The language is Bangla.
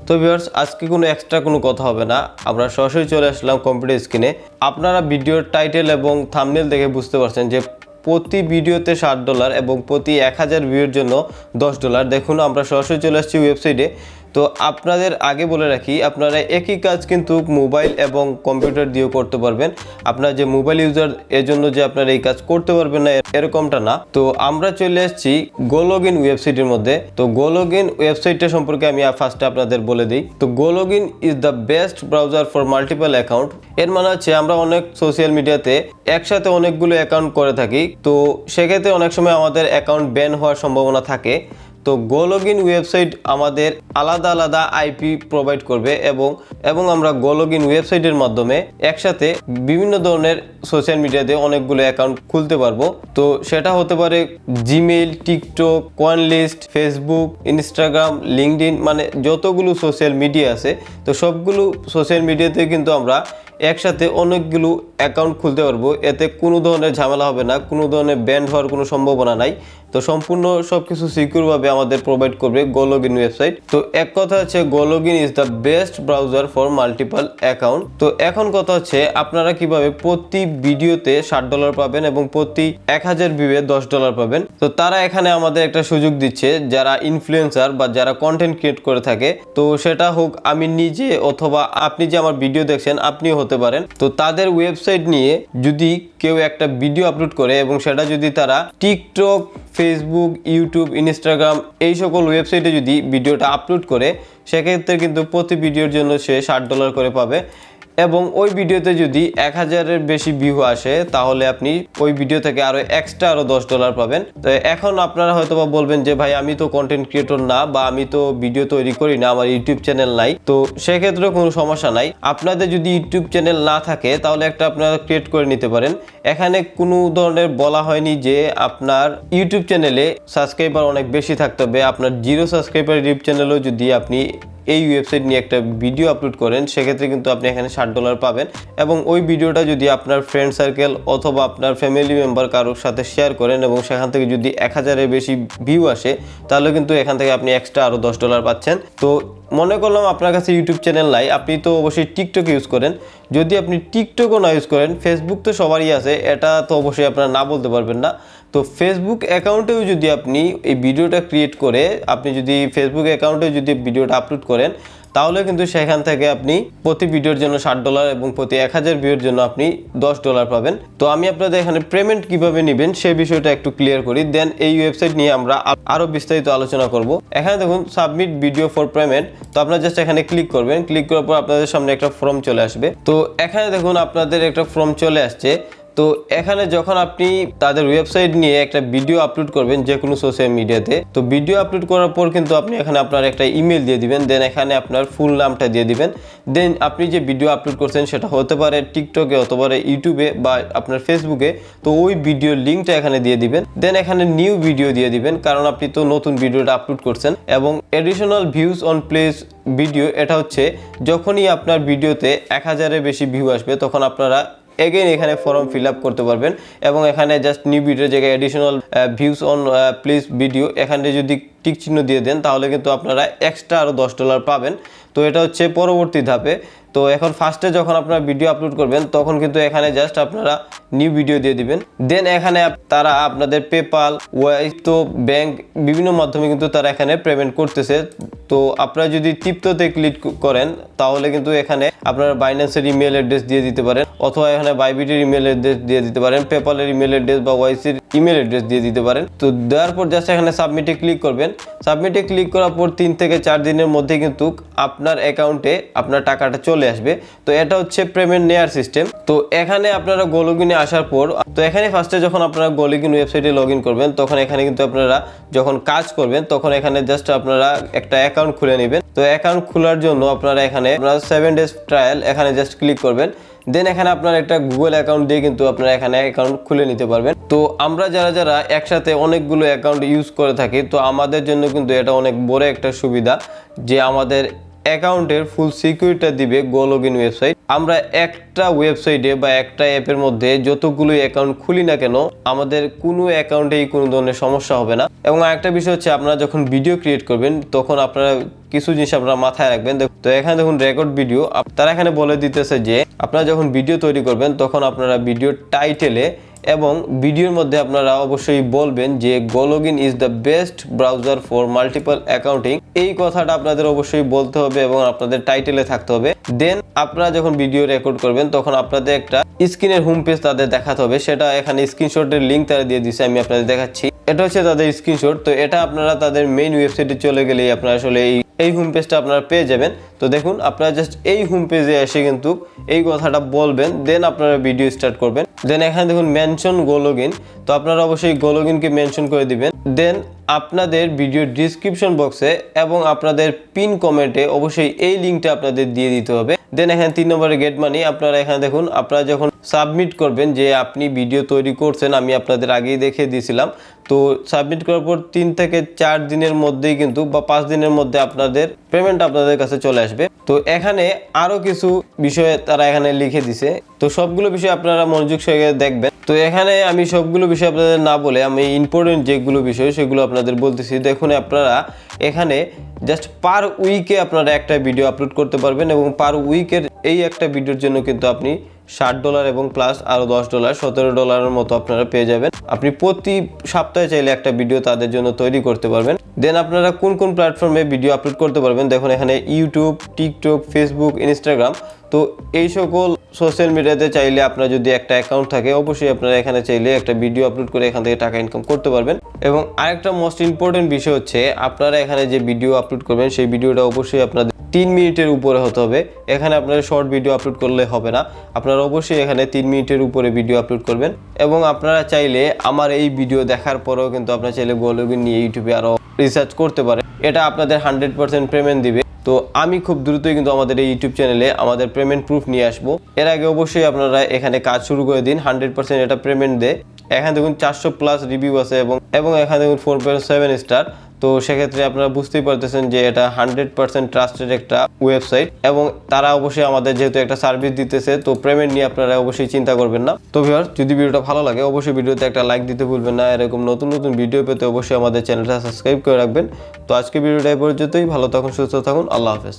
তো ভিউয়ার্স, আজকে কোনো এক্সট্রা কোনো কথা হবে না, আমরা সরাসরি চলে আসলাম কম্পিউটার স্ক্রিনে। আপনারা ভিডিওর টাইটেল এবং থাম্বনেল দেখে বুঝতে পারছেন যে প্রতি ভিডিওতে $60 এবং প্রতি 1000 ভিউর জন্য $10। দেখুন আমরা সরাসরি চলে আসছি ওয়েবসাইটে। তো আপনাদের আগে বলে রাখি, আপনারা একই কাজ কিন্তু মোবাইল এবং কম্পিউটার দিয়েও করতে পারবেন। আপনার যে মোবাইল ইউজার এর জন্য যে আপনারা এই কাজ করতে পারবেন না এরকমটা না। তো আমরা চলে এসেছি GoLogin ওয়েবসাইটের মধ্যে। তো GoLogin ওয়েবসাইটটা সম্পর্কে আমি ফার্স্টে আপনাদের বলে দিই। তো GoLogin is the best browser for multiple account. এর মানে হচ্ছে আমরা অনেক সোশ্যাল মিডিয়াতে একসাথে অনেকগুলো অ্যাকাউন্ট করে থাকি, তো সেক্ষেত্রে অনেক সময় আমাদের অ্যাকাউন্ট ব্যান হওয়ার সম্ভাবনা থাকে। তো GoLogin ওয়েবসাইট আমাদের আলাদা আলাদা আইপি প্রোভাইড করবে এবং আমরা GoLogin ওয়েবসাইটের মাধ্যমে একসাথে বিভিন্ন ধরনের সোশ্যাল মিডিয়াতে অনেকগুলো অ্যাকাউন্ট খুলতে পারবো। তো সেটা হতে পারে Gmail, TikTok, CoinList, Facebook, Instagram, LinkedIn, মানে যতগুলো সোশ্যাল মিডিয়া আছে তো সবগুলো সোশ্যাল মিডিয়াতে কিন্তু আমরা একসাথে অনেকগুলো অ্যাকাউন্ট খুলতে পারবো। এতে কোনো ধরনের ঝামেলা হবে না, কোনো ধরনের ব্যান্ড হওয়ার কোনো সম্ভাবনা নাই। তো সম্পূর্ণ সবকিছু সিকিউরভাবে আমাদের প্রোভাইড করবে GoLogin ওয়েবসাইট। তো এক কথা হচ্ছে GoLogin is the best browser for multiple account. তো এখন কথা হচ্ছে আপনারা কিভাবে প্রতি ভিডিওতে $60 পাবেন এবং প্রতি 1000 ভিউয়ে $10 পাবেন। তো তারা এখানে আমাদের একটা সুযোগ দিচ্ছে, যারা ইনফ্লুয়েন্সার বা যারা কন্টেন্ট ক্রিয়েট করে থাকে, তো সেটা হোক আমি নিজে অথবা আপনি যে আমার ভিডিও দেখছেন আপনিও হতে পারেন। তো তাদের ওয়েবসাইট নিয়ে যদি কেউ একটা ভিডিও আপলোড করে এবং সেটা যদি তারা টিকটক, ফেসবুক, ইউটিউব, ইনস্টাগ্রাম এই সকল ওয়েবসাইটে যদি ভিডিওটা আপলোড করে, সেক্ষেত্রে কিন্তু প্রতি ভিডিওর জন্য সে $60 করে পাবে। এবং ওই ভিডিওতে যদি 1000-এর বেশি ভিউ আসে তাহলে আপনি ওই ভিডিও থেকে আরও এক্সট্রা $10 পাবেন। তো এখন আপনারা হয়তো বা বলবেন যে ভাই আমি তো কন্টেন্ট ক্রিয়েটর না, বা আমি তো ভিডিও তৈরি করি না, আমার ইউটিউব চ্যানেল নাই। তো সেক্ষেত্রে কোনো সমস্যা নাই। আপনাদের যদি ইউটিউব চ্যানেল না থাকে তাহলে একটা আপনারা ক্রিয়েট করে নিতে পারেন। এখানে কোনো ধরনের বলা হয়নি যে আপনার ইউটিউব চ্যানেলে সাবস্ক্রাইবার অনেক বেশি থাকতে হবে। আপনার 0 সাবস্ক্রাইবার ইউটিউব চ্যানেলেও যদি আপনি এই ওয়েবসাইট নিয়ে একটা ভিডিও আপলোড করেন, সেক্ষেত্রে কিন্তু আপনি এখানে $60 পাবেন। এবং ওই ভিডিওটা যদি আপনার ফ্রেন্ড সার্কেল অথবা আপনার ফ্যামিলি মেম্বার কারোর সাথে শেয়ার করেন এবং সেখান থেকে যদি 1000-এর বেশি ভিউ আসে, তাহলে কিন্তু এখান থেকে আপনি এক্সট্রা আরও $10 পাচ্ছেন। তো মনে করলাম আপনার কাছে ইউটিউব চ্যানেল নাই, আপনি তো অবশ্যই টিকটক ইউজ করেন। যদি আপনি টিকটকও না ইউজ করেন, ফেসবুক তো সবারই আছে, এটা তো অবশ্যই আপনারা না বলতে পারবেন না। তো ফেসবুক অ্যাকাউন্টেও যদি আপনি এই ভিডিওটা ক্রিয়েট করে আপনি যদি ফেসবুক অ্যাকাউন্টে যদি ভিডিওটা আপলোড করেন, তাহলে কিন্তু সেখান থেকে আপনি প্রতি ভিডিওর জন্য $60 এবং প্রতি 1000 ভিউর জন্য আপনি $10 পাবেন। তো আমি আপনাদের এখানে পেমেন্ট কিভাবে নেবেন সেই বিষয়টা একটু ক্লিয়ার করি, দেন এই ওয়েবসাইট নিয়ে আমরা আরও বিস্তারিত আলোচনা করব। এখানে দেখুন সাবমিট ভিডিও ফর পেমেন্ট। তো আপনারা জাস্ট এখানে ক্লিক করবেন, ক্লিক করার পর আপনাদের সামনে একটা ফর্ম চলে আসবে। তো এখানে দেখুন আপনাদের একটা ফর্ম চলে আসছে। তো এখানে যখন আপনি তাদের ওয়েবসাইট নিয়ে একটা ভিডিও আপলোড করবেন যে কোনো সোশ্যাল মিডিয়াতে, তো ভিডিও আপলোড করার পর কিন্তু আপনি এখানে আপনার একটা ইমেল দিয়ে দিবেন, দেন এখানে আপনার ফুল নামটা দিয়ে দিবেন। দেন আপনি যে ভিডিও আপলোড করছেন সেটা হতে পারে টিকটকে, হতে পারে ইউটিউবে বা আপনার ফেসবুকে, তো ওই ভিডিওর লিঙ্কটা এখানে দিয়ে দিবেন। দেন এখানে নিউ ভিডিও দিয়ে দিবেন, কারণ আপনি তো নতুন ভিডিওটা আপলোড করছেন। এবং additional views on place video, এটা হচ্ছে যখনই আপনার ভিডিওতে 1000-এর বেশি ভিউ আসবে তখন আপনারা এগেইন এখানে ফর্ম ফিল আপ করতে পারবেন। এবং এখানে জাস্ট নিউ ভিডিও জায়গায় additional views on please video এখানে যদি টিক চিহ্ন দিয়ে দেন তাহলে কিন্তু আপনারা এক্সট্রা আরও $10 পাবেন। তো এটা হচ্ছে পরবর্তী ধাপে। তো এখন ফার্স্টে যখন আপনারা ভিডিও আপলোড করবেন তখন কিন্তু এখানে জাস্ট আপনারা নিউ ভিডিও দিয়ে দিবেন। দেন এখানে তারা আপনাদের পেপাল, ওয়াইতো, ব্যাংক বিভিন্ন মাধ্যমে কিন্তু তারা এখানে পেমেন্ট করতেছে। তো আপনারা যদি টিপটোতে ক্লিক করেন তাহলে কিন্তু এখানে আপনারা বাইন্যান্সের ইমেল অ্যাড্রেস দিয়ে দিতে পারেন, অথবা এখানে বাইবিটের ইমেল অ্যাড্রেস দিয়ে দিতে পারেন, পেপালের ইমেল অ্যাড্রেস বা ওয়াইসির ইমেল অ্যাড্রেস দিয়ে দিতে পারেন। তো দেওয়ার পর জাস্ট এখানে সাবমিটে ক্লিক করবেন। সাবমিটে ক্লিক করার পর 3 থেকে 4 দিনের মধ্যে কিন্তু আপনার অ্যাকাউন্টে আপনার টাকাটা চলে আসবে। তো এটা হচ্ছে পেমেন্ট নেয়ার সিস্টেম। তো এখানে আপনারা GoLogin এ আসার পর, তো এখানে ফার্স্টে যখন আপনারা GoLogin ওয়েবসাইটে লগ ইন করবেন তখন এখানে কিন্তু আপনারা যখন কাজ করবেন তখন এখানে জাস্ট আপনারা একটা অ্যাকাউন্ট খুলে নেবেন। তো অ্যাকাউন্ট খোলার জন্য আপনারা এখানে 7 ডেজ ট্রায়াল এখানে জাস্ট ক্লিক করবেন। দেন এখানে আপনার একটা গুগল অ্যাকাউন্ট দিয়ে কিন্তু আপনারা এখানে অ্যাকাউন্ট খুলে নিতে পারবেন। তো আমরা যারা একসাথে অনেকগুলো অ্যাকাউন্ট ইউজ করে থাকি, তো আমাদের জন্য কিন্তু এটা অনেক বড় একটা সুবিধা যে আমাদের অ্যাকাউন্টের ফুল সিকিউরিটি দিবে GoLogin ওয়েবসাইট। আমরা একটা ওয়েবসাইটে বা একটা অ্যাপের মধ্যে যতগুলো অ্যাকাউন্ট খুলি না কেন আমাদের কোনো অ্যাকাউন্টেই কোনো ধরনের সমস্যা হবে না। এবং আরেকটা বিষয় হচ্ছে আপনারা যখন ভিডিও ক্রিয়েট করবেন তখন আপনারা কিছু জিনিস আপনারা মাথায় রাখবেন। তো এখানে দেখুন রেকর্ড ভিডিও, তারা এখানে বলে দিতেছে যে আপনারা যখন ভিডিও তৈরি করবেন তখন আপনারা ভিডিও টাইটেলে এবং ভিডিওর মধ্যে আপনারা অবশ্যই বলবেন যে GoLogin is the best browser for multiple accounting. এই কথাটা আপনাদের অবশ্যই বলতে হবে এবং আপনাদের টাইটেলে থাকতে হবে। দেন আপনারা যখন ভিডিও রেকর্ড করবেন তখন আপনাদের একটা স্ক্রিনের হোম পেজ তাদের দেখাতে হবে, সেটা এখানে স্ক্রিনশটের লিঙ্ক তারা দিয়ে দিচ্ছে, আমি আপনাদের দেখাচ্ছি। এটা হচ্ছে তাদের স্ক্রিনশট। তো এটা আপনারা তাদের মেইন ওয়েবসাইটে চলে গেলেই আপনারা আসলে এই হোম পেজটা আপনারা পেয়ে যাবেন। তো দেখুন আপনারা জাস্ট এই হোম পেজে এসে কিন্তু এই কথাটা বলবেন, দেন আপনারা ভিডিও স্টার্ট করবেন। দেন এখানে দেখুন মেনশন GoLogin, তো আপনারা অবশ্যই GoLoginকে মেনশন করে দিবেন। দেন আপনাদের ভিডিও ডিসক্রিপশন বক্সে এবং আপনাদের পিন কমেন্টে অবশ্যই এই লিঙ্কটা আপনাদের দিয়ে দিতে হবে। দেন এখানে 3 নম্বরে গেট মানি, আপনারা এখানে দেখুন আপনারা যখন সাবমিট করবেন যে আপনি ভিডিও তৈরি করছেন, আমি আপনাদের আগেই দেখিয়ে দিয়েছিলাম। তো সাবমিট করার পর 3 থেকে 4 দিনের মধ্যেই কিন্তু বা 5 দিনের মধ্যে আপনাদের পেমেন্ট আপনাদের কাছে চলে আসবে। তো এখানে আরো কিছু বিষয় তারা এখানে লিখে দিছে, তো সবগুলো বিষয় আপনারা মনোযোগ সহকারে দেখবেন। তো এখানে আমি সবগুলো বিষয় আপনাদের না বলে আমি ইম্পর্টেন্ট যেগুলো বিষয় সেগুলো আপনাদের বলতেছি। দেখুন আপনারা এখানে জাস্ট পার উইকে আপনারা একটা ভিডিও আপলোড করতে পারবেন এবং পার উইকের এই একটা ভিডিওর জন্য কিন্তু আপনি $60 এবং প্লাস আরো $10 $17 মতো আপনারা পেয়ে যাবেন। আপনি প্রতি সপ্তাহে চাইলে একটা ভিডিও তাদের জন্য তৈরি করতে পারবেন। দেন আপনারা কোন কোন প্ল্যাটফর্মে ভিডিও আপলোড করতে পারবেন দেখুন এখানে ইউটিউব, টিকটক, ফেসবুক, ইনস্টাগ্রাম। তো এই সকল সোশ্যাল মিডিয়াতে চাইলে আপনার যদি একটা অ্যাকাউন্ট থাকে অবশ্যই আপনারা এখানে চাইলে একটা ভিডিও আপলোড করে এখান থেকে টাকা ইনকাম করতে পারবেন। এবং আরেকটা মোস্ট ইম্পর্টেন্ট বিষয় হচ্ছে আপনারা এখানে যে ভিডিও আপলোড করবেন সেই ভিডিওটা অবশ্যই আপনাদের 3 মিনিটের উপরে হতে হবে। এখানে আপনারা শর্ট ভিডিও আপলোড করলে হবে না, আপনারা অবশ্যই এখানে 3 মিনিটের উপরে ভিডিও আপলোড করবেন। এবং আপনারা চাইলে আমার এই ভিডিও দেখার পরেও কিন্তু আপনারা চাইলে GoLogin নিয়ে ইউটিউবে আরও রিসার্চ করতে পারেন, এটা আপনাদের 100% পেমেন্ট দিবে। তো আমি খুব দ্রুতই কিন্তু আমাদের এই ইউটিউব চ্যানেলে আমাদের পেমেন্ট প্রুফ নিয়ে আসবো। এর আগে অবশ্যই আপনারা এখানে কাজ শুরু করে দিন, 100% এটা পেমেন্ট দেয়। এখানে দেখুন 400+ রিভিউ আছে এবং এখানে দেখুন 4.7 স্টার। তো সেক্ষেত্রে আপনারা বুঝতেই পারতেছেন যে এটা 100% ট্রাস্টেড একটা ওয়েবসাইট এবং তারা অবশ্যই আমাদের যেহেতু একটা সার্ভিস দিতেছে, তো পেমেন্ট নিয়ে আপনারা অবশ্যই চিন্তা করবেন না। তো ভিউয়ার্স, যদি ভিডিওটা ভালো লাগে অবশ্যই ভিডিওতে একটা লাইক দিতে ভুলবেন না। এরকম নতুন নতুন ভিডিও পেতে অবশ্যই আমাদের চ্যানেলটা সাবস্ক্রাইব করে রাখবেন। তো আজকে ভিডিওটা এই পর্যন্তই, ভালো থাকুন, সুস্থ থাকুন, আল্লাহ হাফেজ।